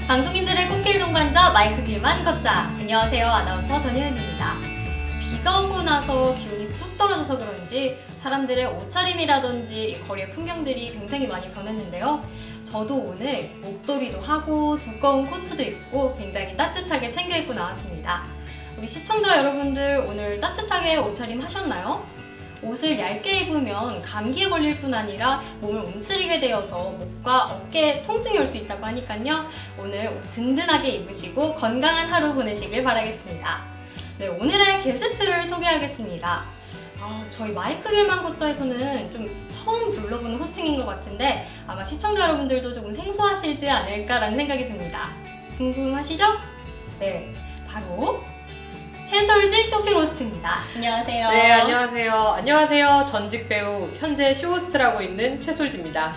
방송인들의 꽃길 동반자 마이크 길만 걷자. 안녕하세요, 아나운서 전혜은입니다. 비가 오고 나서 기온이 뚝 떨어져서 그런지 사람들의 옷차림이라든지 거리의 풍경들이 굉장히 많이 변했는데요. 저도 오늘 목도리도 하고 두꺼운 코트도 입고 굉장히 따뜻하게 챙겨 입고 나왔습니다. 우리 시청자 여러분들 오늘 따뜻하게 옷차림 하셨나요? 옷을 얇게 입으면 감기에 걸릴 뿐 아니라 몸을 움츠리게 되어서 목과 어깨에 통증이 올 수 있다고 하니까요. 오늘 옷 든든하게 입으시고 건강한 하루 보내시길 바라겠습니다. 네, 오늘의 게스트를 소개하겠습니다. 저희 마이크 길만 걷자에서는 좀 처음 불러보는 호칭인 것 같은데 아마 시청자 여러분들도 조금 생소하시지 않을까라는 생각이 듭니다. 궁금하시죠? 네, 바로 최솔지 쇼핑호스트입니다. 안녕하세요. 네, 안녕하세요. 안녕하세요. 전직 배우, 현재 쇼호스트라고 있는 최솔지입니다.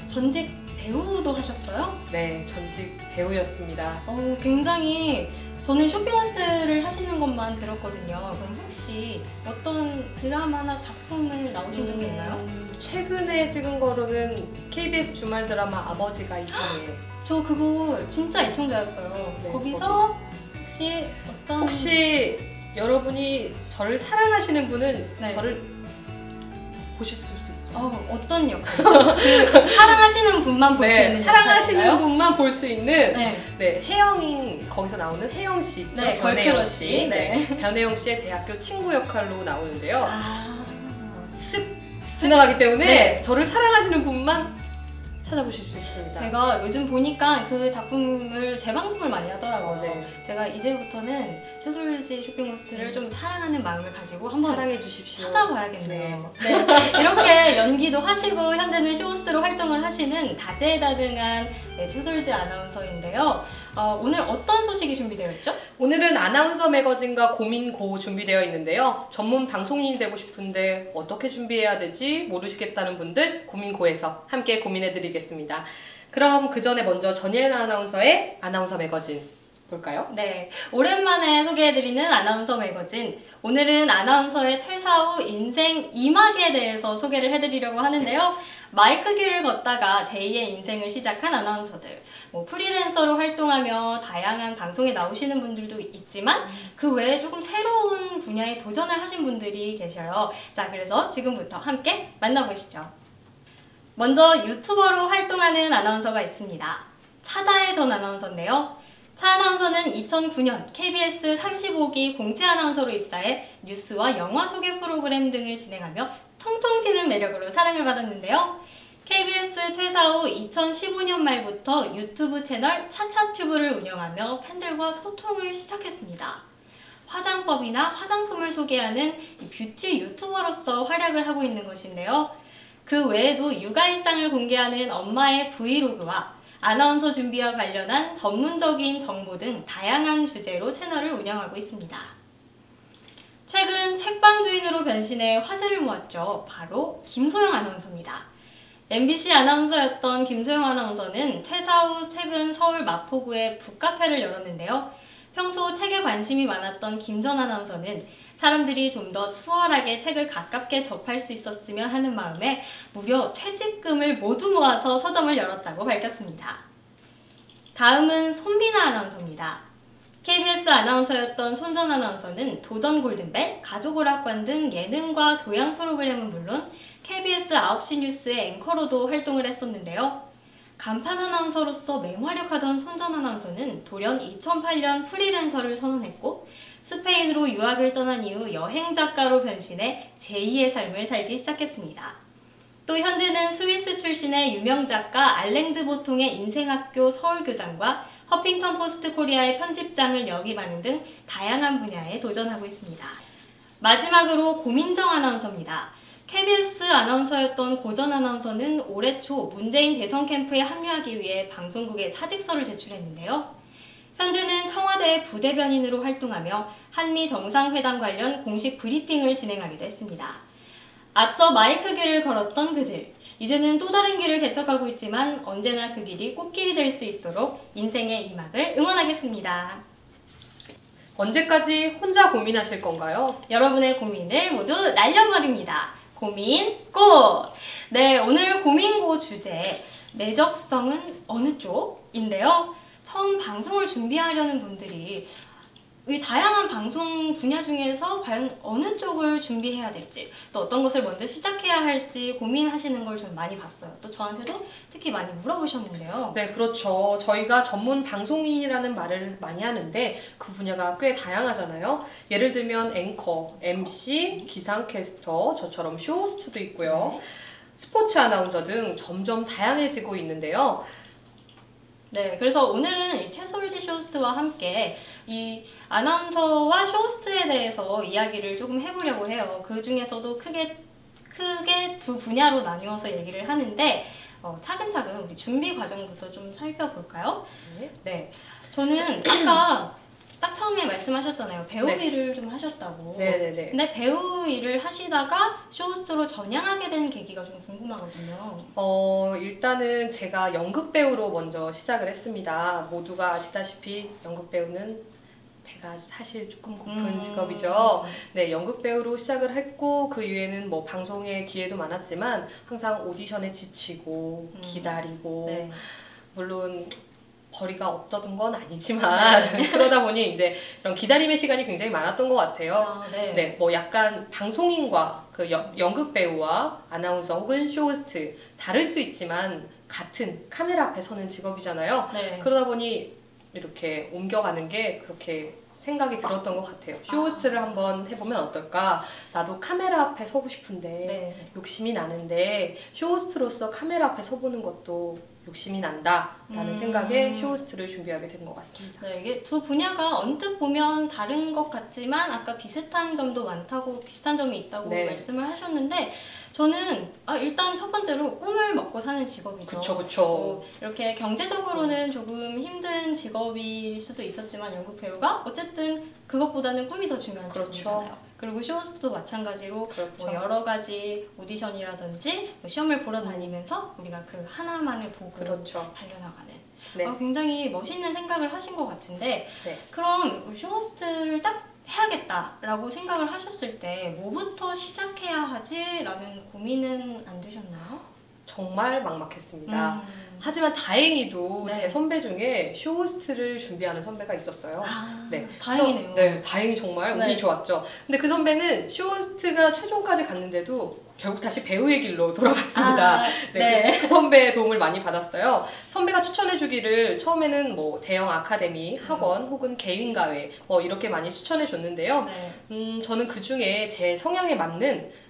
전직 배우도 하셨어요? 네, 전직 배우였습니다. 굉장히 저는 쇼핑호스트를 하시는 것만 들었거든요. 그럼 혹시 어떤 드라마나 작품을 나오신 적이 있나요? 최근에 찍은 거로는 KBS 주말 드라마 아버지가 이상해요. 저 그거 진짜 애청자였어요. 네, 거기서 혹시 여러분이 저를 사랑하시는 분은 네. 저를 보실 수 있어요. 어떤 역할이죠? 사랑하시는 분만 볼 수 있는 사랑하시는 역할인가요? 분만 볼 수 있는 네. 혜영이 거기서 나오는 혜영 씨 있죠? 네, 변혜영 씨. 네. 변혜영 씨의 대학교 친구 역할로 나오는데요. 쓱 지나가기 때문에 네. 저를 사랑하시는 분만 찾아보실 수 있습니다. 제가 요즘 보니까 그 작품을 재방송을 많이 하더라고요. 네. 제가 이제부터는 최솔지 쇼핑호스트를 좀 사랑하는 마음을 가지고 한번 사랑해 주십시오. 찾아봐야겠네요. 네. 이렇게 연기도 하시고 현재는 쇼호스트로 활동을 하시는 다재다능한 최솔지 아나운서인데요. 오늘 어떤 소식이 준비되어 있죠? 오늘은 아나운서 매거진과 고민고 준비되어 있는데요. 전문 방송인이 되고 싶은데 어떻게 준비해야 되지 모르시겠다는 분들 고민고에서 함께 고민해드리겠습니다. 그럼 그 전에 먼저 전예은 아나운서의 아나운서 매거진 볼까요? 네, 오랜만에 소개해드리는 아나운서 매거진. 오늘은 아나운서의 퇴사 후 인생 2막에 대해서 소개를 해드리려고 하는데요. 마이크 길을 걷다가 제2의 인생을 시작한 아나운서들, 프리랜서로 활동하며 다양한 방송에 나오시는 분들도 있지만 그 외에 조금 새로운 분야에 도전을 하신 분들이 계셔요. 자, 그래서 지금부터 함께 만나보시죠. 먼저 유튜버로 활동하는 아나운서가 있습니다. 차다의 전 아나운서인데요. 차 아나운서는 2009년 KBS 35기 공채 아나운서로 입사해 뉴스와 영화 소개 프로그램 등을 진행하며 통통 튀는 매력으로 사랑을 받았는데요. KBS 퇴사 후 2015년 말부터 유튜브 채널 차차튜브를 운영하며 팬들과 소통을 시작했습니다. 화장법이나 화장품을 소개하는 뷰티 유튜버로서 활약을 하고 있는 것인데요. 그 외에도 육아 일상을 공개하는 엄마의 브이로그와 아나운서 준비와 관련한 전문적인 정보 등 다양한 주제로 채널을 운영하고 있습니다. 최근 책방 주인으로 변신해 화제를 모았죠. 바로 김소영 아나운서입니다. MBC 아나운서였던 김소영 아나운서는 퇴사 후 최근 서울 마포구에 북카페를 열었는데요. 평소 책에 관심이 많았던 김 전 아나운서는 사람들이 좀 더 수월하게 책을 가깝게 접할 수 있었으면 하는 마음에 무려 퇴직금을 모두 모아서 서점을 열었다고 밝혔습니다. 다음은 손비나 아나운서입니다. KBS 아나운서였던 손 전 아나운서는 도전 골든벨, 가족오락관 등 예능과 교양 프로그램은 물론 KBS 9시 뉴스의 앵커로도 활동을 했었는데요. 간판 아나운서로서 맹활약하던 손 전 아나운서는 돌연 2008년 프리랜서를 선언했고 스페인으로 유학을 떠난 이후 여행 작가로 변신해 제2의 삶을 살기 시작했습니다. 또 현재는 스위스 출신의 유명 작가 알랭드 보통의 인생학교 서울교장과 허핑턴 포스트 코리아의 편집장을 역임하는 등 다양한 분야에 도전하고 있습니다. 마지막으로 고민정 아나운서입니다. KBS 아나운서였던 고 전 아나운서는 올해 초 문재인 대선 캠프에 합류하기 위해 방송국에 사직서를 제출했는데요. 현재는 청와대 부대변인으로 활동하며 한미 정상회담 관련 공식 브리핑을 진행하기도 했습니다. 앞서 마이크 길을 걸었던 그들, 이제는 또 다른 길을 개척하고 있지만 언제나 그 길이 꽃길이 될 수 있도록 인생의 2막을 응원하겠습니다. 언제까지 혼자 고민하실 건가요? 여러분의 고민을 모두 날려버립니다. 고민고! 네, 오늘 고민고 주제, 내적성은 어느 쪽? 인데요. 처음 방송을 준비하려는 분들이 이 다양한 방송 분야 중에서 과연 어느 쪽을 준비해야 될지, 또 어떤 것을 먼저 시작해야 할지 고민하시는 걸 좀 많이 봤어요. 또 저한테도 특히 많이 물어보셨는데요. 네, 그렇죠. 저희가 전문 방송인이라는 말을 많이 하는데 그 분야가 꽤 다양하잖아요. 예를 들면 앵커, MC, 기상캐스터, 저처럼 쇼호스트도 있고요. 스포츠 아나운서 등 점점 다양해지고 있는데요. 네, 그래서 오늘은 이 최솔지 쇼호스트와 함께 이 아나운서와 쇼호스트에 대해서 이야기를 조금 해보려고 해요. 그 중에서도 크게 두 분야로 나뉘어서 얘기를 하는데 차근차근 우리 준비 과정부터 좀 살펴볼까요? 네, 저는 아까 딱 처음에 말씀하셨잖아요. 배우 일을 좀 하셨다고. 네네네. 근데 배우 일을 하시다가 쇼호스트로 전향하게 된 계기가 좀 궁금하거든요. 일단은 제가 연극 배우로 먼저 시작을 했습니다. 모두가 아시다시피 연극 배우는 배가 사실 조금 고픈 직업이죠. 네, 연극 배우로 시작을 했고 그 이후에는 뭐 방송의 기회도 많았지만 항상 오디션에 지치고 기다리고 네. 물론 벌이가 없었던 건 아니지만 그러다 보니 이제 이런 기다림의 시간이 굉장히 많았던 것 같아요. 네, 뭐 약간 방송인과 그 연극 배우와 아나운서 혹은 쇼호스트 다를 수 있지만 같은 카메라 앞에 서는 직업이잖아요. 네. 그러다 보니 이렇게 옮겨가는 게 그렇게 생각이 들었던 것 같아요. 쇼호스트를 한번 해보면 어떨까? 나도 카메라 앞에 서고 싶은데 욕심이 나는데 쇼호스트로서 카메라 앞에 서보는 것도 욕심이 난다라는 생각에 쇼호스트를 준비하게 된 것 같습니다. 네, 이게 두 분야가 언뜻 보면 다른 것 같지만 아까 비슷한 점도 많다고, 비슷한 점이 있다고 말씀을 하셨는데 저는 일단 첫 번째로 꿈을 먹고 사는 직업이죠. 그쵸. 이렇게 경제적으로는 조금 힘든 직업일 수도 있었지만 연극 배우가 어쨌든 그것보다는 꿈이 더 중요한 직업이잖아요. 그리고 쇼호스트도 마찬가지로 뭐 여러 가지 오디션이라든지 뭐 시험을 보러 다니면서 우리가 그 하나만을 보고 달려나가는 굉장히 멋있는 생각을 하신 것 같은데 그럼 쇼호스트를 딱 해야겠다라고 생각을 하셨을 때 뭐부터 시작해야 하지? 라는 고민은 안 드셨나요? 정말 막막했습니다. 하지만 다행히도 제 선배 중에 쇼호스트를 준비하는 선배가 있었어요. 다행이네요. 네, 다행히 정말 운이 좋았죠. 근데 그 선배는 쇼호스트가 최종까지 갔는데도 결국 다시 배우의 길로 돌아갔습니다. 그 선배의 도움을 많이 받았어요. 선배가 추천해주기를 처음에는 뭐 대형 아카데미, 학원 혹은 개인과외 뭐 이렇게 많이 추천해줬는데요. 저는 그 중에 제 성향에 맞는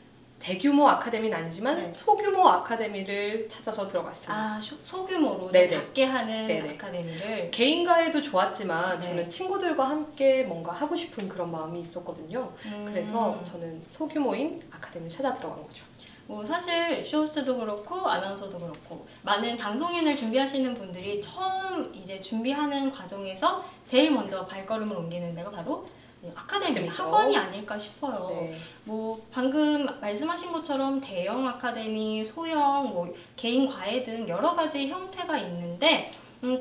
대규모 아카데미는 아니지만 소규모 아카데미를 찾아서 들어갔습니다. 소규모로 작게 하는 아카데미를. 개인과외도 좋았지만 저는 친구들과 함께 뭔가 하고 싶은 그런 마음이 있었거든요. 그래서 저는 소규모인 아카데미를 찾아 들어간 거죠. 뭐 사실 쇼호스트도 그렇고 아나운서도 그렇고 많은 방송인을 준비하시는 분들이 처음 이제 준비하는 과정에서 제일 먼저 발걸음을 옮기는 데가 바로 아카데미, 학원이 아닐까 싶어요. 뭐 방금 말씀하신 것처럼 대형 아카데미, 소형, 뭐 개인 과외 등 여러 가지 형태가 있는데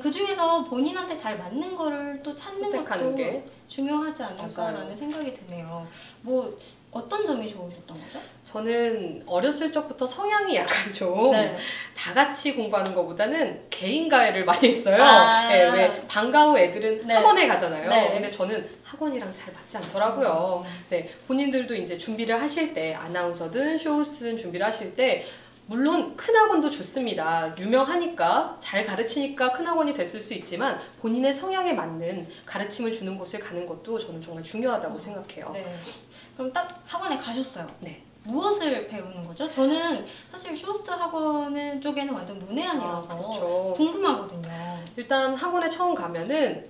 그 중에서 본인한테 잘 맞는 거를 또 찾는 것도 중요하지 않을까라는 생각이 드네요. 뭐 어떤 점이 좋으셨던 거죠? 저는 어렸을 적부터 성향이 약간 좀 다 같이 공부하는 것보다는 개인 과외를 많이 했어요. 왜 방과 후 애들은 학원에 가잖아요. 근데 저는 학원이랑 잘 맞지 않더라고요. 본인들도 이제 준비를 하실 때 아나운서든 쇼호스트든 준비를 하실 때 물론 큰 학원도 좋습니다. 유명하니까 잘 가르치니까 큰 학원이 됐을 수 있지만 본인의 성향에 맞는 가르침을 주는 곳을 가는 것도 저는 정말 중요하다고 생각해요. 그럼 딱 학원에 가셨어요. 무엇을 배우는 거죠? 저는 사실 쇼호스트 학원 쪽에는 완전 문외한이라서 궁금하거든요. 일단 학원에 처음 가면은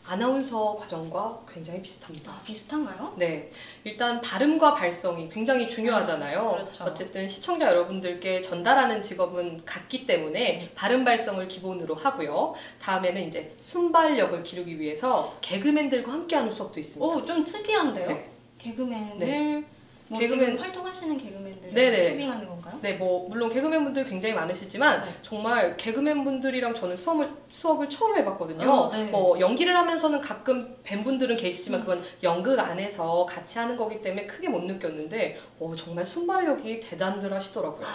아나운서 과정과 굉장히 비슷합니다. 비슷한가요? 네. 일단 발음과 발성이 굉장히 중요하잖아요. 어쨌든 시청자 여러분들께 전달하는 직업은 같기 때문에 발음 발성을 기본으로 하고요. 다음에는 이제 순발력을 기르기 위해서 개그맨들과 함께하는 수업도 있습니다. 좀 특이한데요? 개그맨들 개그맨 활동하시는 개그맨들 투빙하는 건가요? 뭐 물론 개그맨분들 굉장히 많으시지만 정말 개그맨분들이랑 저는 수업을 처음 해봤거든요. 뭐 연기를 하면서는 가끔 뵌 분들은 계시지만 그건 연극 안에서 같이 하는 거기 때문에 크게 못 느꼈는데 정말 순발력이 대단들 하시더라고요.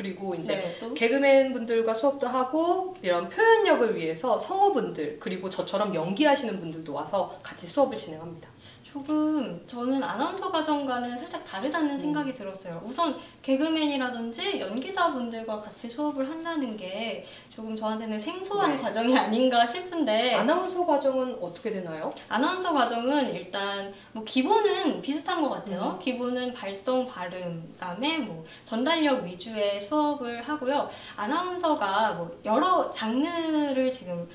그리고 이제 네, 또 개그맨 분들과 수업도 하고 이런 표현력을 위해서 성우분들 그리고 저처럼 연기하시는 분들도 와서 같이 수업을 진행합니다. 조금 저는 아나운서 과정과는 살짝 다르다는 생각이 들었어요. 우선 개그맨이라든지 연기자분들과 같이 수업을 한다는 게 조금 저한테는 생소한 네. 과정이 아닌가 싶은데 아나운서 과정은 어떻게 되나요? 아나운서 과정은 일단 뭐 기본은 비슷한 것 같아요. 기본은 발성, 발음, 그다음에 뭐 전달력 위주의 수업을 하고요. 아나운서가 뭐 여러 장르를 지금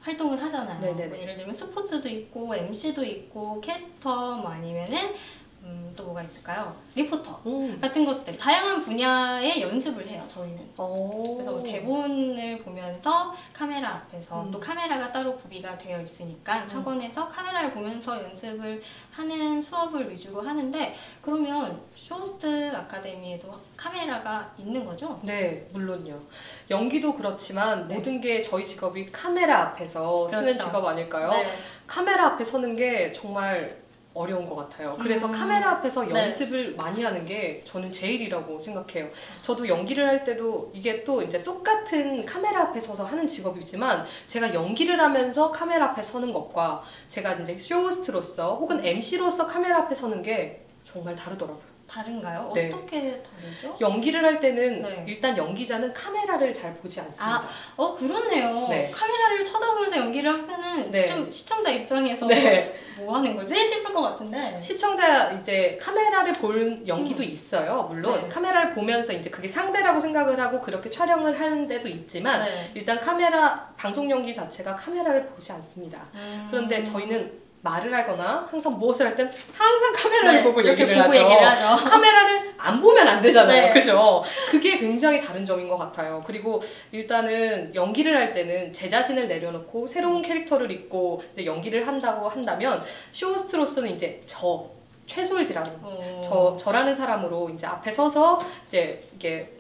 활동을 하잖아요. 네네네. 뭐 예를 들면 스포츠도 있고 MC도 있고 캐스터 뭐 아니면은 또 뭐가 있을까요? 리포터 같은 것들 다양한 분야의 연습을 해요. 저희는. 그래서 뭐 대본을 보면서 카메라 앞에서 또 카메라가 따로 구비가 되어 있으니까 학원에서 카메라를 보면서 연습을 하는 수업을 위주로 하는데 그러면 쇼호스트 아카데미에도 카메라가 있는 거죠? 네, 물론요. 연기도 그렇지만 네. 모든 게 저희 직업이 카메라 앞에서 쓰는 그렇죠. 직업 아닐까요? 네. 카메라 앞에 서는 게 정말 어려운 것 같아요. 그래서 카메라 앞에서 네. 연습을 많이 하는 게 저는 제일이라고 생각해요. 저도 연기를 할 때도 이게 또 이제 똑같은 카메라 앞에 서서 하는 직업이지만 제가 연기를 하면서 카메라 앞에 서는 것과 제가 이제 쇼호스트로서 혹은 MC로서 카메라 앞에 서는 게 정말 다르더라고요. 다른가요? 네. 어떻게 다르죠? 연기를 할 때는 네. 일단 연기자는 카메라를 잘 보지 않습니다. 그렇네요. 네. 카메라를 쳐다보면서 연기를 하면은 네. 좀 시청자 입장에서 네. 뭐 하는 거지 싶을 것 같은데. 시청자 이제 카메라를 볼 연기도 있어요. 물론 네. 카메라를 보면서 이제 그게 상대라고 생각을 하고 그렇게 촬영을 하는 데도 있지만 네. 일단 카메라 방송 연기 자체가 카메라를 보지 않습니다. 그런데 저희는 말을 하거나 항상 무엇을 할 땐 항상 카메라를 네, 보고 이렇게 얘기를 보고 하죠. 얘기를 하죠. 카메라를 안 보면 안 되잖아요. 네. 그죠? 그게 굉장히 다른 점인 것 같아요. 그리고 일단은 연기를 할 때는 제 자신을 내려놓고 새로운 캐릭터를 입고 이제 연기를 한다고 한다면 쇼호스트로서는 이제 최솔지라는 저라는 사람으로 이제 앞에 서서 이제 이게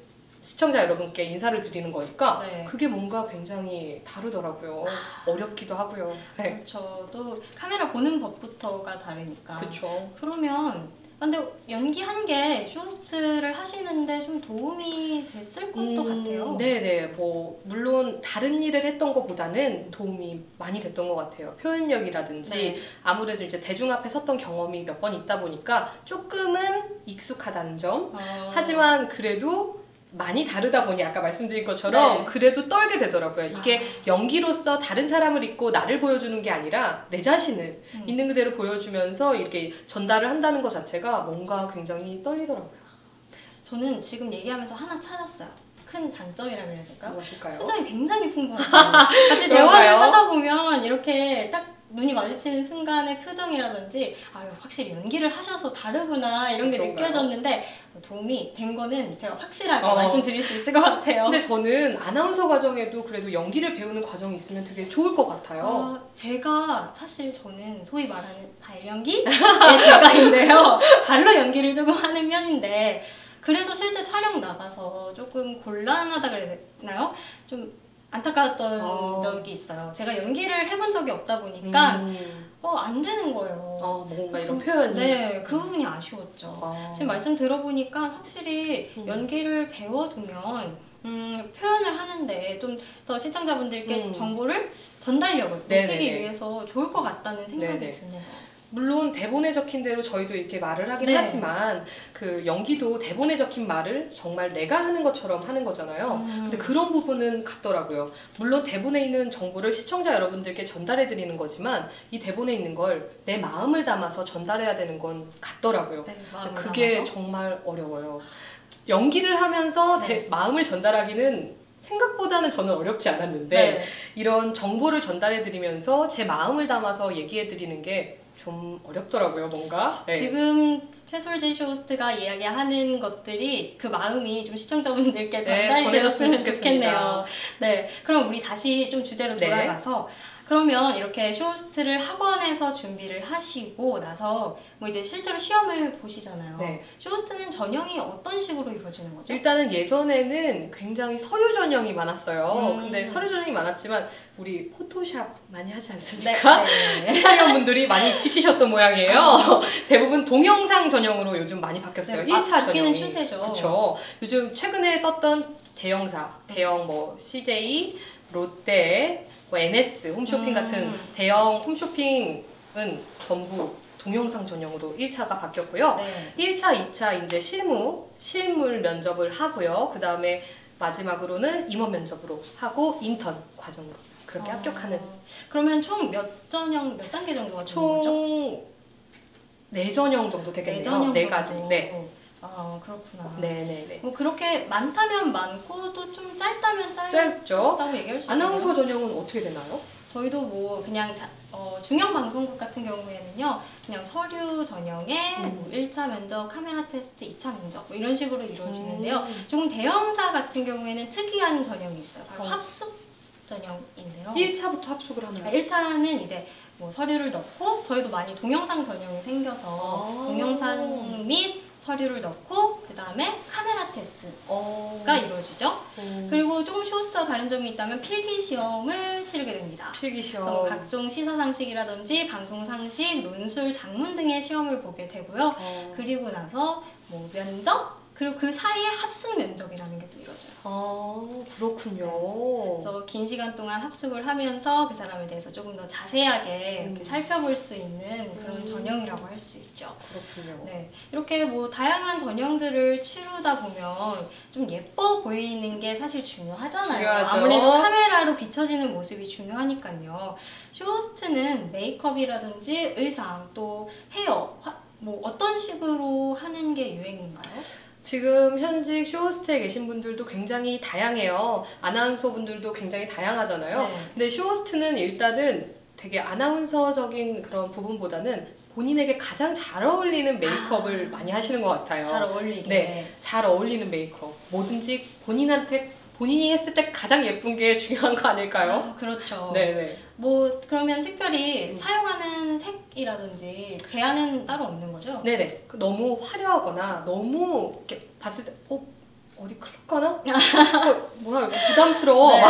시청자 여러분께 인사를 드리는 거니까 네. 그게 뭔가 굉장히 다르더라고요. 어렵기도 하고요. 네. 저도 카메라 보는 법부터가 다르니까. 그렇죠. 그러면 근데 연기한 게 쇼호스트를 하시는데 좀 도움이 됐을 것도 같아요. 네네. 뭐 물론 다른 일을 했던 것보다는 도움이 많이 됐던 것 같아요. 표현력이라든지 네. 아무래도 이제 대중 앞에 섰던 경험이 몇 번 있다 보니까 조금은 익숙하다는 점. 하지만 그래도 많이 다르다 보니 아까 말씀드린 것처럼 네. 그래도 떨게 되더라고요. 이게 연기로서 다른 사람을 잊고 나를 보여주는 게 아니라 내 자신을 있는 그대로 보여주면서 이렇게 전달을 한다는 것 자체가 뭔가 굉장히 떨리더라고요. 저는 지금 얘기하면서 하나 찾았어요. 큰 장점이라고 해야 될까요? 무엇일까요? 표정이 굉장히 풍부하세요. 같이 대화를 그런가요? 하다 보면 이렇게 딱 눈이 마주치는 순간의 표정이라든지 확실히 연기를 하셔서 다르구나 이런 게 그런가요? 느껴졌는데 도움이 된 거는 제가 확실하게 말씀드릴 수 있을 것 같아요. 근데 저는 아나운서 과정에도 그래도 연기를 배우는 과정이 있으면 되게 좋을 것 같아요. 제가 사실 저는 소위 말하는 발연기의 대가인데요. 발로 연기를 조금 하는 편인데 그래서 실제 촬영 나가서 조금 곤란하다 그래야 되나요? 좀 안타까웠던 적이 있어요. 제가 연기를 해본 적이 없다 보니까 안 되는 거예요. 뭔가 이런 표현이. 네, 그 부분이 아쉬웠죠. 지금 말씀 들어보니까 확실히 연기를 배워두면 표현을 하는데 좀 더 시청자분들께 정보를 전달력을 높이기 위해서 좋을 것 같다는 생각이 드네요. 물론 대본에 적힌 대로 저희도 이렇게 말을 하긴 하지만 그 연기도 대본에 적힌 말을 정말 내가 하는 것처럼 하는 거잖아요. 근데 그런 부분은 같더라고요. 물론 대본에 있는 정보를 시청자 여러분들께 전달해 드리는 거지만 이 대본에 있는 걸 내 마음을 담아서 전달해야 되는 건 같더라고요. 그게 담아서? 정말 어려워요. 연기를 하면서 마음을 전달하기는 생각보다는 저는 어렵지 않았는데 이런 정보를 전달해 드리면서 제 마음을 담아서 얘기해 드리는 게 좀 어렵더라고요, 뭔가. 지금 최솔지 쇼호스트가 이야기하는 것들이 그 마음이 좀 시청자분들께 전달되었으면 좋겠네요. 네, 그럼 우리 다시 좀 주제로 돌아가서 그러면 이렇게 쇼호스트를 학원에서 준비를 하시고 나서 뭐 이제 실제로 시험을 보시잖아요. 네. 쇼호스트는 전형이 어떤 식으로 이루어지는 거죠? 일단은 예전에는 굉장히 서류 전형이 많았어요. 음. 근데 서류 전형이 많았지만 우리 포토샵 많이 하지 않습니까? 네. 심사위원분들이 많이 지치셨던 모양이에요. 대부분 동영상 전형으로 요즘 많이 바뀌었어요. 네, 1차 바뀌는 전형이. 추세죠. 그렇죠. 요즘 최근에 떴던 대형사, 대형 뭐 CJ, 롯데, 뭐 NS, 홈쇼핑 같은 대형 홈쇼핑은 전부 동영상 전형으로 1차가 바뀌었고요. 네. 1차, 2차 이제 실물 면접을 하고요. 그 다음에 마지막으로는 임원 면접으로 하고 인턴 과정으로 그렇게 합격하는. 그러면 총 몇 단계 정도가 되는 거죠? 총 4전형 정도 되겠네요. 4전형 4가지. 정도. 네. 아, 그렇구나. 네네네. 뭐 그렇게 많다면 많고 또 좀 짧다면 짧죠? 짧다고 얘기할 수 있네요. 아나운서 전형은 어떻게 되나요? 저희도 뭐 그냥 중형 방송국 같은 경우에는요, 그냥 서류 전형에 뭐 1차 면접, 카메라 테스트, 2차 면접 뭐 이런 식으로 이루어지는데요. 조금 대형사 같은 경우에는 특이한 전형이 있어요. 바로 합숙 전형인데요. 1차부터 합숙을 하나요? 1차는 이제 뭐 서류를 넣고, 저희도 많이 동영상 전형이 생겨서 동영상 및 서류를 넣고 그 다음에 카메라 테스트가 이루어지죠. 그리고 조금 쇼호스트와 다른 점이 있다면 필기 시험을 치르게 됩니다. 필기 시험. 그래서 각종 시사 상식이라든지 방송 상식, 논술, 장문 등의 시험을 보게 되고요. 그리고 나서 뭐 면접, 그리고 그 사이에 합숙 면접이라는 게 또 이루어져요. 아, 그렇군요. 그래서 긴 시간 동안 합숙을 하면서 그 사람에 대해서 조금 더 자세하게 이렇게 살펴볼 수 있는 그런 전형이라고 할 수 있죠. 그렇군요. 네, 이렇게 뭐 다양한 전형들을 치르다 보면 좀 예뻐 보이는 게 사실 중요하잖아요. 중요하죠. 아무래도 카메라로 비춰지는 모습이 중요하니까요. 쇼호스트는 메이크업이라든지 의상, 또 헤어, 뭐 어떤 식으로 하는 게 유행인가요? 지금 현직 쇼호스트에 계신 분들도 굉장히 다양해요. 아나운서 분들도 굉장히 다양하잖아요. 네. 근데 쇼호스트는 일단은 되게 아나운서적인 그런 부분보다는 본인에게 가장 잘 어울리는 메이크업을 많이 하시는 것 같아요. 잘 어울리게. 네, 잘 어울리는 메이크업. 뭐든지 본인이 했을 때 가장 예쁜 게 중요한 거 아닐까요? 아, 그렇죠. 네네. 뭐 그러면 특별히 사용하는 색이라든지 제한은 따로 없는 거죠? 네네. 너무 화려하거나 너무 이렇게 봤을 때 어디 클럽 가나? 뭐야 이거 부담스러워. 네.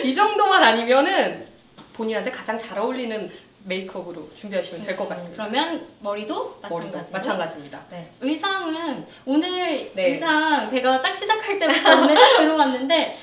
이 정도만 아니면은 본인한테 가장 잘 어울리는 메이크업으로 준비하시면 될 것 같습니다. 그러면 머리도 머리도 마찬가지입니다. 네. 의상은 오늘 네. 의상 제가 딱 시작할 때부터 오늘 딱 들어봤는데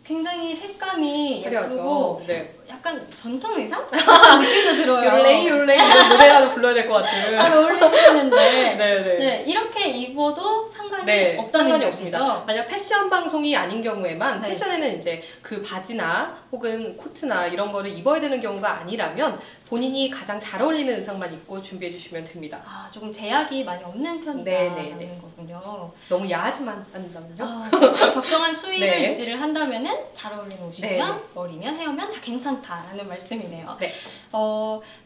굉장히 색감이 화려하죠. 예쁘고 네. 약간 전통 의상? 느낌도 들어요. 요레이 이런 노래라도 불러야 될 것 같은. 잘 어울리시는데 네네. 네, 이렇게 입어도 상관이 네, 없다는 상관이 얘기죠? 없습니다. 만약 패션 방송이 아닌 경우에만 네. 패션에는 이제 그 바지나 혹은 코트나 이런 거를 입어야 되는 경우가 아니라면 본인이 가장 잘 어울리는 의상만 입고 준비해 주시면 됩니다. 아, 조금 제약이 많이 없는 편이다라는 네네네. 거군요. 너무 야하지만 않다면요? 아, 적정한 수위를 네. 유지를 한다면은 잘 어울리는 옷이면 네. 머리면 헤어면 다 괜찮다라는 말씀이네요. 네.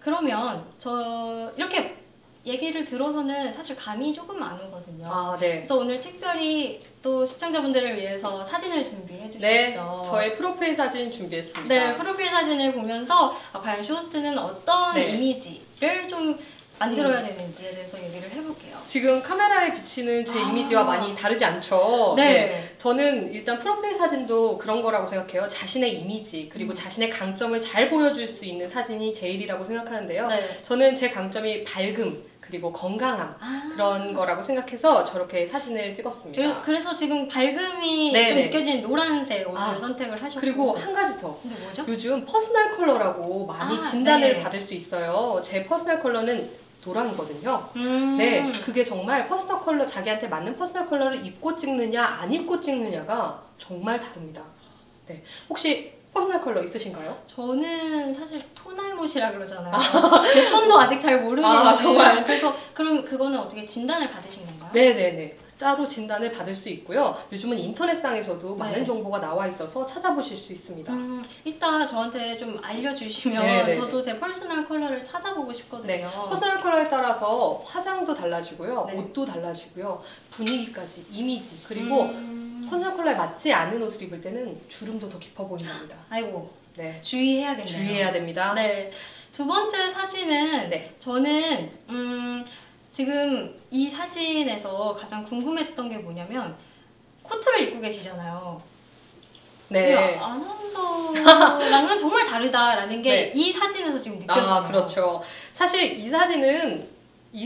그러면 저 이렇게 얘기를 들어서는 사실 감이 조금 안 오거든요. 아, 네. 그래서 오늘 특별히 또 시청자분들을 위해서 사진을 준비해 네, 주셨죠. 저의 프로필 사진 준비했습니다. 네, 프로필 사진을 보면서 과연 쇼호스트는 어떤 네. 이미지를 좀 만들어야 되는지에 대해서 얘기를 해볼게요. 지금 카메라에 비치는 제 이미지와 많이 다르지 않죠? 네. 저는 일단 프로필 사진도 그런 거라고 생각해요. 자신의 이미지, 그리고 자신의 강점을 잘 보여줄 수 있는 사진이 제일이라고 생각하는데요. 네. 저는 제 강점이 밝음, 그리고 건강함, 그런 거라고 생각해서 저렇게 사진을 찍었습니다. 그래서 지금 밝음이 네네. 좀 느껴지는 노란색 옷을 선택을 하셨고. 그리고 한 가지 더. 근데 뭐죠? 요즘 퍼스널 컬러라고 많이 진단을 네. 받을 수 있어요. 제 퍼스널 컬러는 노랑이거든요. 음. 네, 그게 정말 퍼스널 컬러, 자기한테 맞는 퍼스널 컬러를 입고 찍느냐 안 입고 찍느냐가 정말 다릅니다. 네, 혹시 퍼스널 컬러 있으신가요? 저는 사실 톤알못이라 그러잖아요. 제 톤도 아직 잘 모르겠는데. 아, 정말? 그래서 그럼 그거는 어떻게 진단을 받으신 건가요? 네네네. 따로 진단을 받을 수 있고요. 요즘은 인터넷상에서도 네. 많은 정보가 나와 있어서 찾아보실 수 있습니다. 이따 저한테 좀 알려주시면 네네네. 저도 제 퍼스널 컬러를 찾아보고 싶거든요. 네, 퍼스널 컬러에 따라서 화장도 달라지고요, 네. 옷도 달라지고요, 분위기까지, 이미지, 그리고 퍼스널 컬러에 맞지 않은 옷을 입을 때는 주름도 더 깊어 보인답니다. 아이고, 네. 주의해야겠네요. 주의해야 됩니다. 네. 두 번째 사진은 네. 저는 지금 이 사진에서 가장 궁금했던 게 뭐냐면 코트를 입고 계시잖아요. 네. 아나운서랑은 정말 다르다라는 게 이 네. 사진에서 지금 느껴지네요. 아, 그렇죠. 사실 이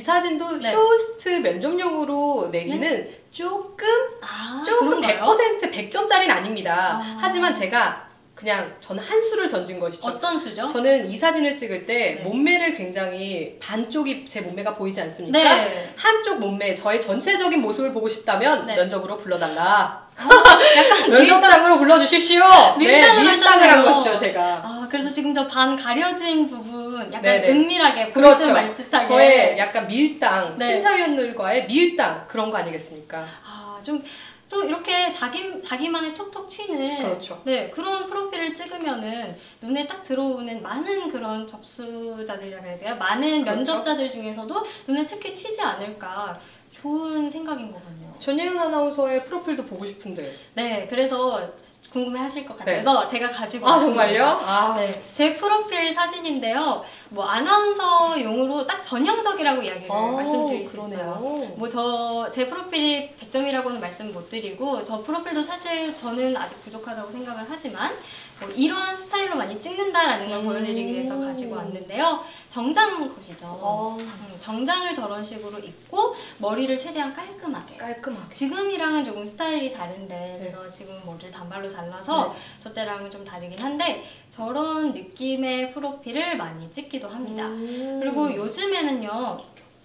사진도 네. 쇼호스트 면접용으로 내기는 조금 그런가요? 100% 100점짜리는 아닙니다. 아. 하지만 저는 한 수를 던진 것이죠. 어떤 수죠? 저는 이 사진을 찍을 때 네. 몸매를 굉장히 반쪽이 제 몸매가 보이지 않습니까? 네. 한쪽 몸매, 저의 전체적인 모습을 보고 싶다면 네. 면접으로 불러달라. 약간 면접장으로 불러주십시오. 밀당을 밀당을 한 하셨네요. 것이죠, 제가. 그래서 지금 저 반 가려진 부분 약간 네네. 은밀하게 보일 듯 그렇죠. 말 듯하게 저의 약간 밀당, 네. 심사위원들과의 밀당 그런 거 아니겠습니까? 좀 또 이렇게 자기만의 톡톡 튀는 그렇죠. 네, 그런 프로필을 찍으면은 눈에 딱 들어오는 많은 그런 접수자들이라 해야 돼요. 많은 그렇죠. 면접자들 중에서도 눈에 특히 튀지 않을까 좋은 생각인 것 같네요. 전예은 아나운서의 프로필도 보고 싶은데. 네, 그래서 궁금해하실 것 같아서 제가 가지고 왔습니다. 정말요? 네, 제 프로필 사진인데요. 뭐 아나운서용으로 딱 전형적이라고 이야기를 말씀드릴 수 있어요. 뭐 제 프로필이 100점이라고는 말씀 못 드리고 저 프로필도 사실 저는 아직 부족하다고 생각을 하지만 뭐 이러한 스타일로 많이 찍는다라는 걸 보여드리기 위해서 가지고 왔는데요. 정장 컷이죠. 정장을 저런 식으로 입고 머리를 최대한 깔끔하게. 지금이랑은 조금 스타일이 다른데 제가 지금 머리를 단발로 잘라서 저 때랑은 좀 다르긴 한데 저런 느낌의 프로필을 많이 찍기도 합니다. 그리고 요즘에는요.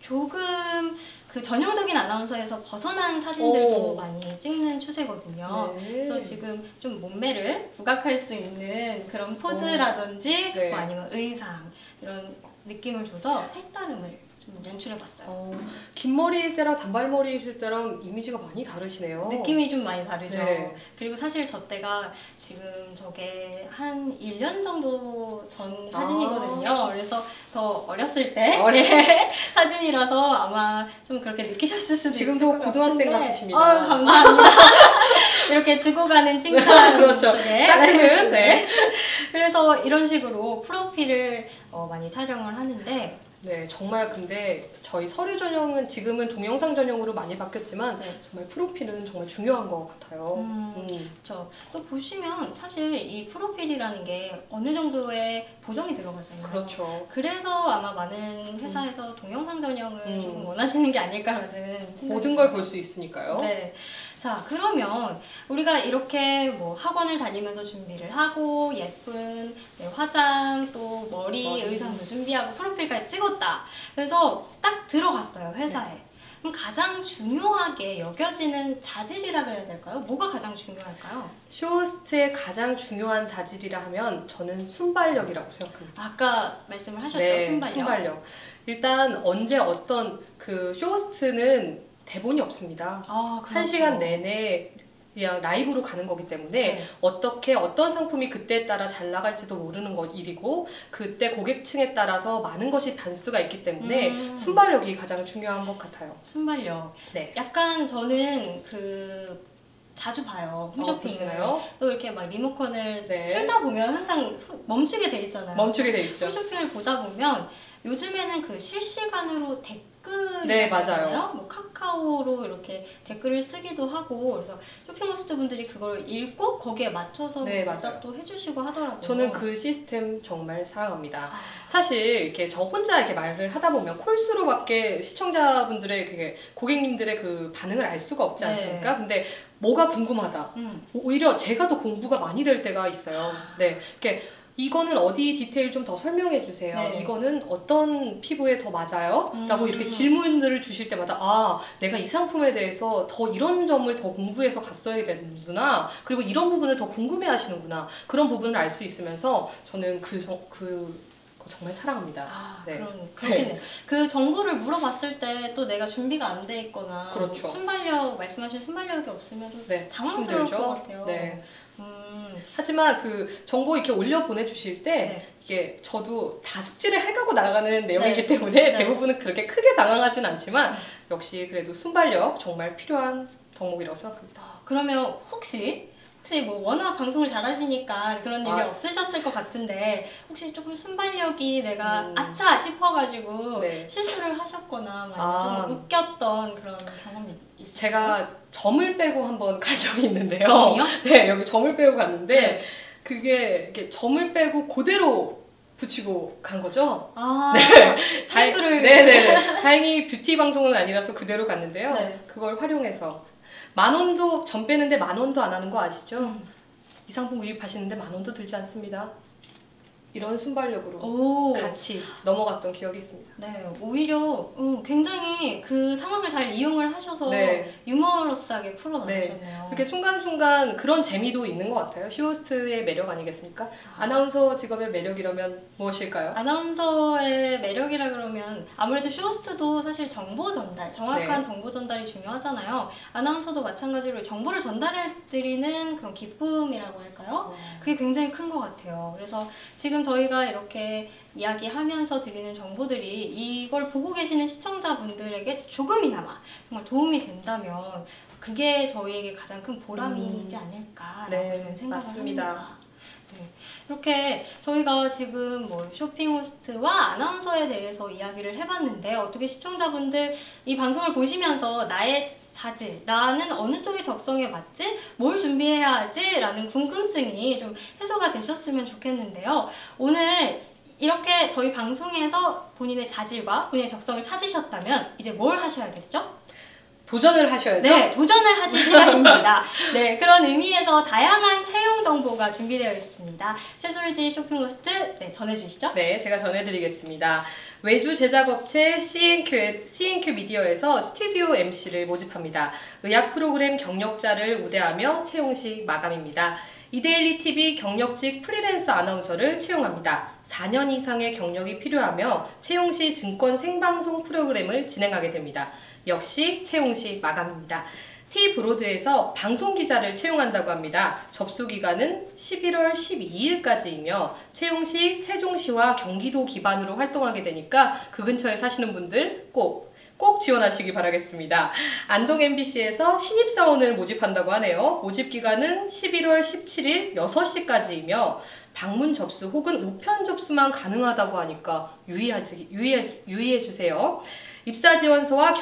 조금 그 전형적인 아나운서에서 벗어난 사진들도 많이 찍는 추세거든요. 그래서 지금 좀 몸매를 부각할 수 있는 그런 포즈라든지 뭐 아니면 의상 이런 느낌을 줘서 색다름을 좀 연출해봤어요. 긴 머리일 때랑 단발머리이실 때랑 이미지가 많이 다르시네요. 느낌이 좀 많이 다르죠. 네. 그리고 사실 저 때가 지금 저게 한 1년 정도 전 사진이거든요. 그래서 더 어렸을 때 사진이라서 아마 좀 그렇게 느끼셨을 수도 있을 것 지금도 고등학생 같은데. 같으십니다. 감사합니다. 이렇게 주고 가는 칭찬 그렇죠. 속에. 짝지는 그래서 이런 식으로 프로필을 많이 촬영을 하는데 네, 정말 근데 저희 서류 전형은 지금은 동영상 전형으로 많이 바뀌었지만 정말 프로필은 정말 중요한 것 같아요. 그렇죠. 또 보시면 사실 이 프로필이라는 게 어느 정도의 보정이 들어가잖아요. 그렇죠. 그래서 아마 많은 회사에서 동영상 전형을 조금 원하시는 게 아닐까라는 생각이 모든 걸 볼 수 있으니까요. 네. 자, 그러면 우리가 이렇게 뭐 학원을 다니면서 준비를 하고 예쁜 화장 또 머리 의상도 준비하고 프로필까지 찍었다. 그래서 딱 들어갔어요, 회사에. 그럼 가장 중요하게 여겨지는 자질이라 그래야 될까요? 뭐가 가장 중요할까요? 쇼호스트의 가장 중요한 자질이라 하면 저는 순발력이라고 생각합니다. 아까 말씀을 하셨죠, 순발력. 일단 언제 어떤 그 쇼호스트는 대본이 없습니다. 그렇죠. 1시간 내내 그냥 라이브로 가는 거기 때문에 어떤 상품이 그때에 따라 잘 나갈지도 모르는 일이고 그때 고객층에 따라서 많은 것이 변수가 있기 때문에 순발력이 가장 중요한 것 같아요. 순발력. 네. 약간 저는 자주 봐요. 홈쇼핑을. 또 이렇게 막 리모컨을 틀다 보면 항상 멈추게 돼 있잖아요. 멈추게 돼 있죠. 홈쇼핑을 보다 보면 요즘에는 그 실시간으로 댓글이 맞아요. 뭐 카카오로 이렇게 댓글을 쓰기도 하고 그래서 쇼핑 호스트 분들이 그걸 읽고 거기에 맞춰서 대답도 해주시고 하더라고요. 저는 그 시스템 정말 사랑합니다. 사실 이렇게 저 혼자 이렇게 말을 하다 보면 콜수로밖에 시청자분들의 고객님들의 그 반응을 알 수가 없지 않습니까? 근데 뭐가 궁금하다. 오히려 제가 더 공부가 많이 될 때가 있어요. 이렇게 이거는 어디 디테일 좀 더 설명해 주세요. 이거는 어떤 피부에 더 맞아요? 라고 이렇게 질문들을 주실 때마다 내가 이 상품에 대해서 더 이런 점을 더 공부해서 갔어야 되는구나. 그리고 이런 부분을 더 궁금해 하시는구나. 그런 부분을 알 수 있으면서 저는 정말 사랑합니다. 그렇겠네요. 그 정보를 물어봤을 때 또 내가 준비가 안 돼 있거나 말씀하신 순발력이 없으면 좀 당황스러울 것 같아요. 하지만 그 정보 이렇게 올려 보내주실 때 이게 저도 다 숙지를 해가고 나가는 내용이기 때문에 대부분은 그렇게 크게 당황하진 않지만 역시 그래도 순발력 정말 필요한 덕목이라고 생각합니다. 그러면 혹시 혹시 뭐 워낙 방송을 잘하시니까 그런 일이 아. 없으셨을 것 같은데 혹시 조금 순발력이 내가 아차 싶어가지고 네. 실수를 하셨거나 좀 웃겼던 그런 경험이 있으세요? 제가 점을 빼고 한번 간 적이 있는데요. 점이요? 네, 여기 점을 빼고 갔는데 네. 그게 이렇게 점을 빼고 그대로 붙이고 간 거죠. 아, 네. 테이프를 네네. 다행히 뷰티 방송은 아니라서 그대로 갔는데요. 네. 그걸 활용해서 10,000원도 점 빼는데 10,000원도 안 하는 거 아시죠? 이 상품 구입하시는데 10,000원도 들지 않습니다. 이런 순발력으로 오. 같이 넘어갔던 기억이 있습니다. 네, 오히려 굉장히 그 상황을 잘 이용을 하셔서 네. 유머러스하게 풀어나가셨네요. 이렇게 순간순간 그런 재미도 있는 것 같아요. 쇼호스트의 매력 아니겠습니까? 아나운서 직업의 매력이라면 무엇일까요? 아나운서의 매력이라 그러면 아무래도 쇼호스트도 사실 정보 전달, 정확한 네. 정보 전달이 중요하잖아요. 아나운서도 마찬가지로 정보를 전달해드리는 그런 기쁨이라고 할까요? 그게 굉장히 큰 것 같아요. 그래서 지금 저희가 이렇게 이야기하면서 드리는 정보들이 이걸 보고 계시는 시청자분들에게 조금이나마 정말 도움이 된다면 그게 저희에게 가장 큰 보람이지 않을까라고 저는 생각을 맞습니다. 합니다. 네. 이렇게 저희가 지금 뭐 쇼핑 호스트와 아나운서에 대해서 이야기를 해봤는데 어떻게 시청자분들 이 방송을 보시면서 나의 자질, 나는 어느 쪽이 적성에 맞지? 뭘 준비해야 하지? 라는 궁금증이 좀 해소가 되셨으면 좋겠는데요. 오늘 이렇게 저희 방송에서 본인의 자질과 본인의 적성을 찾으셨다면 이제 뭘 하셔야겠죠? 도전을 하셔야죠. 네, 도전을 하실 시간입니다. 네, 그런 의미에서 다양한 채용 정보가 준비되어 있습니다. 채솔지 쇼핑 호스트 전해주시죠. 네, 제가 전해드리겠습니다. 외주 제작업체 C&Q 미디어에서 스튜디오 MC를 모집합니다. 의학 프로그램 경력자를 우대하며 채용식 마감입니다. 이데일리 TV 경력직 프리랜서 아나운서를 채용합니다. 4년 이상의 경력이 필요하며 채용 시 증권 생방송 프로그램을 진행하게 됩니다. 역시 채용 시 마감입니다. T브로드에서 방송기자를 채용한다고 합니다. 접수기간은 11월 12일까지이며 채용 시 세종시와 경기도 기반으로 활동하게 되니까 그 근처에 사시는 분들 꼭 지원하시기 바라겠습니다. 안동 MBC에서 신입사원을 모집한다고 하네요. 모집기간은 11월 17일 6시까지이며 방문 접수 혹은 우편 접수만 가능하다고 하니까 유의해주세요. 입사지원서와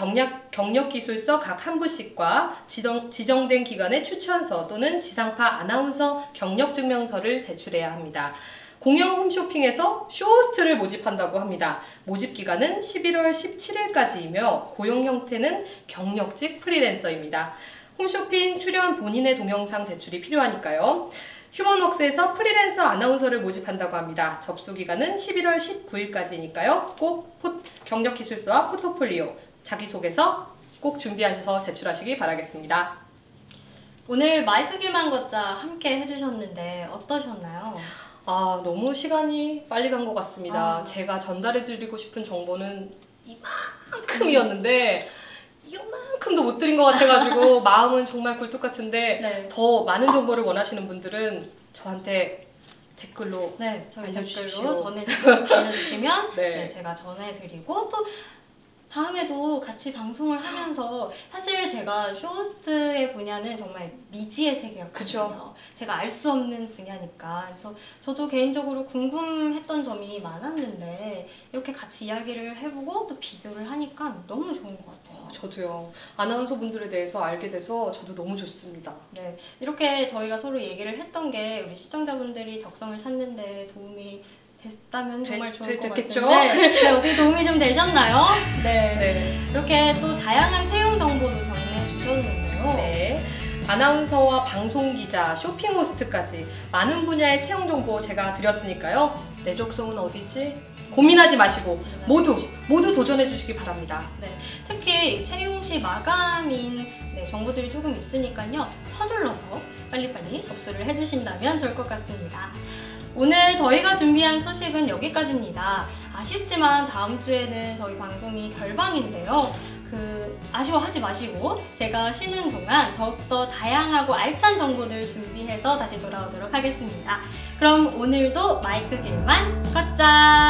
경력기술서 각 한 부씩과 지정된 기관의 추천서 또는 지상파 아나운서 경력증명서를 제출해야 합니다. 공영 홈쇼핑에서 쇼호스트를 모집한다고 합니다. 모집기간은 11월 17일까지이며 고용 형태는 경력직 프리랜서입니다. 홈쇼핑 출연 본인의 동영상 제출이 필요하니까요. 휴먼웍스에서 프리랜서 아나운서를 모집한다고 합니다. 접수기간은 11월 19일까지니까요. 꼭 경력기술서와 포트폴리오, 자기소개서 꼭 준비하셔서 제출하시기 바라겠습니다. 오늘 마이크 길만 걷자 함께 해주셨는데 어떠셨나요? 너무 시간이 빨리 간 것 같습니다. 제가 전달해드리고 싶은 정보는 이만큼이었는데 이만큼도 못 드린 것 같아가지고 마음은 정말 굴뚝 같은데 네. 더 많은 정보를 원하시는 분들은 저한테 댓글로 저희 알려주십시오. 댓글로 알려주시면 네. 제가 전해드리고 또 다음에도 같이 방송을 하면서 사실 제가 쇼호스트의 분야는 정말 미지의 세계였거든요. 그쵸. 제가 알 수 없는 분야니까. 그래서 저도 개인적으로 궁금했던 점이 많았는데 이렇게 같이 이야기를 해보고 또 비교를 하니까 너무 좋은 것 같아요. 저도요. 아나운서 분들에 대해서 알게 돼서 저도 너무 좋습니다. 네, 이렇게 저희가 서로 얘기를 했던 게 우리 시청자분들이 적성을 찾는 데 도움이 됐다면 정말 좋을 것 됐겠죠? 같은데 네, 어떻게 도움이 좀 되셨나요? 네. 이렇게 또 다양한 채용 정보도 전해주셨는데요. 네. 아나운서와 방송기자, 쇼핑호스트까지 많은 분야의 채용 정보 제가 드렸으니까요. 내 적성은 어디지? 고민하지 마시고 모두 도전해 주시기 바랍니다. 네, 특히 채용 시 마감인 정보들이 조금 있으니까요. 서둘러서 빨리빨리 접수를 해주신다면 좋을 것 같습니다. 오늘 저희가 준비한 소식은 여기까지입니다. 아쉽지만 다음 주에는 저희 방송이 결방인데요. 아쉬워하지 마시고 제가 쉬는 동안 더욱더 다양하고 알찬 정보들 준비해서 다시 돌아오도록 하겠습니다. 그럼 오늘도 마이크 길만 걷자!